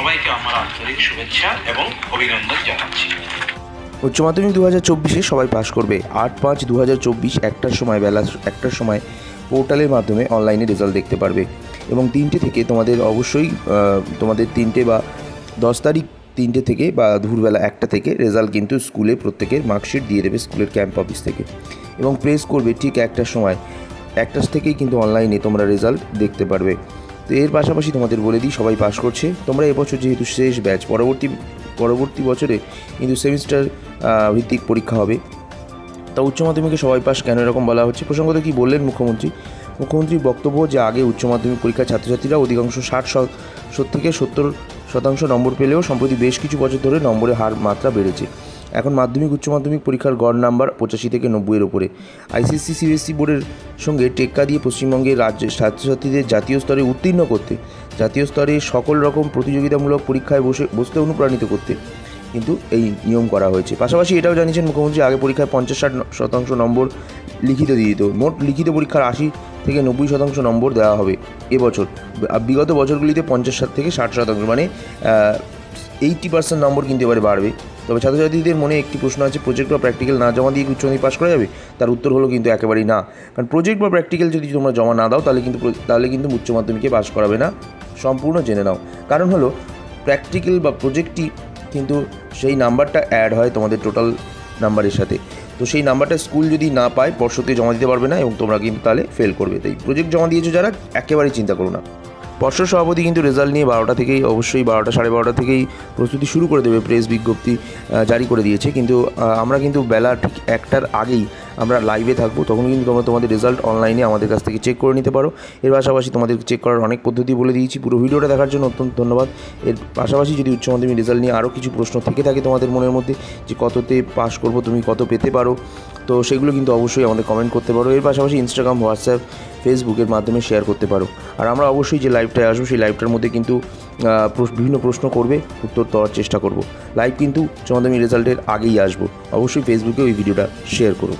সবাইকে আমার আন্তরিক শুভেচ্ছা এবং অভিনন্দন জানাচ্ছি। উচ্চ মাধ্যমিক 2024-এ সবাই পাশ করবে। 8/5/2024 একটার সময় বেলা 1টার সময় পোর্টালের মাধ্যমে অনলাইনে রেজাল্ট দেখতে পারবে এবং 3টে থেকে তোমাদের অবশ্যই তোমাদের 3টে বা 10 তারিখ 3টে থেকে বা দুপুরবেলা 1টা থেকে রেজাল্ট কিন্তু স্কুলে প্রত্যেকের মার্কশিট দিয়ে দেবে স্কুলের ক্যাম্প অফিস থেকে এবং প্রেস করবে ঠিক 1টার সময়। 1টা থেকেই কিন্তু অনলাইনে তোমরা রেজাল্ট দেখতে পারবে। তো এর পাশাপাশি তোমাদের বলে দিই, সবাই পাস করছে। তোমরা এবছর যেহেতু শেষ ব্যাচ, পরবর্তী বছরে কিন্তু সেমিস্টার ভিত্তিক পরীক্ষা হবে। তা উচ্চ মাধ্যমিকে সবাই পাস কেন এরকম বলা হচ্ছে? প্রসঙ্গত কী বললেন মুখ্যমন্ত্রীর বক্তব্য যে আগে উচ্চ মাধ্যমিক পরীক্ষার ছাত্রছাত্রীরা অধিকাংশ 60 থেকে 70% নম্বর পেলেও সম্প্রতি বেশ কিছু বছর ধরে নম্বরের হার মাত্রা বেড়েছে। এখন মাধ্যমিক উচ্চ মাধ্যমিক পরীক্ষার গড় নাম্বার 85 থেকে 90-এর ওপরে। আইসিএসসি সিবিএসসি বোর্ডের সঙ্গে টেক্কা দিয়ে পশ্চিমবঙ্গের রাজ্যের ছাত্রছাত্রীদের জাতীয় স্তরে উত্তীর্ণ করতে, জাতীয় স্তরে সকল রকম প্রতিযোগিতামূলক পরীক্ষায় বসতে অনুপ্রাণিত করতে কিন্তু এই নিয়ম করা হয়েছে। পাশাপাশি এটাও জানিয়েছেন মুখ্যমন্ত্রী, আগে পরীক্ষায় 50-60% নম্বর লিখিত দিয়ে দিত। মোট লিখিত পরীক্ষার 80 থেকে 90% নম্বর দেওয়া হবে এবছর। বিগত বছরগুলিতে 50 থেকে 60%, মানে 80% নম্বর কিন্তু এবারে বাড়বে। তবে ছাত্রছাত্রীদের মনে একটি প্রশ্ন আছে, প্রজেক্ট বা প্র্যাকটিক্যাল না জমা দিয়ে উচ্চ মাধ্যমিক পাস করা যাবে? তার উত্তর হলো কিন্তু একেবারেই না। কারণ প্রজেক্ট বা প্র্যাকটিক্যাল যদি তোমরা জমা না দাও তাহলে কিন্তু উচ্চ মাধ্যমিকে পাস করাবে না, সম্পূর্ণ জেনে নাও। কারণ হলো প্র্যাকটিক্যাল বা প্রজেক্টটি কিন্তু সেই নাম্বারটা অ্যাড হয় তোমাদের টোটাল নাম্বারের সাথে। তো সেই নাম্বারটা স্কুল যদি না পায় পর্ষদকে জমা দিতে পারবে না এবং তোমরা কিন্তু তাহলে ফেল করবে। তাই প্রজেক্ট জমা দিয়েছো যারা, একেবারেই চিন্তা করো না। পর্ষদ সভাপতি কিন্তু রেজাল্ট নিয়ে 12টা থেকেই, অবশ্যই 12টা 12:30 থেকেই প্রস্তুতি শুরু করে দেবে, প্রেস বিজ্ঞপ্তি জারি করে দিয়েছে। কিন্তু আমরা কিন্তু বেলা ঠিক 1টার আগেই আমরা লাইভে থাকবো, তখন কিন্তু তোমরা তোমাদের রেজাল্ট অনলাইনে আমাদের কাছ থেকে চেক করে নিতে পারো। এর পাশাপাশি তোমাদের চেক করার অনেক পদ্ধতি বলে দিয়েছি। পুরো ভিডিওটা দেখার জন্য অত্যন্ত ধন্যবাদ। এর পাশাপাশি যদি উচ্চ মাধ্যমিক রেজাল্ট নিয়ে আরও কিছু প্রশ্ন থেকে থাকে তোমাদের মনের মধ্যে, যে কততে পাস করবো, তুমি কত পেতে পারো, তো সেগুলো কিন্তু অবশ্যই আমাদের কমেন্ট করতে পারো। এর পাশাপাশি ইনস্টাগ্রাম, হোয়াটসঅ্যাপ, ফেসবুকের মাধ্যমে শেয়ার করতে পারো। আর আমরা অবশ্যই যে লাইভটায় আসবো সেই লাইভটার মধ্যে কিন্তু বিভিন্ন প্রশ্ন করবে, উত্তর দেওয়ার চেষ্টা করব। লাইভ কিন্তু উচ্চ মাধ্যমিক রেজাল্টের আগেই আসবো। অবশ্যই ফেসবুকে ওই ভিডিওটা শেয়ার করো।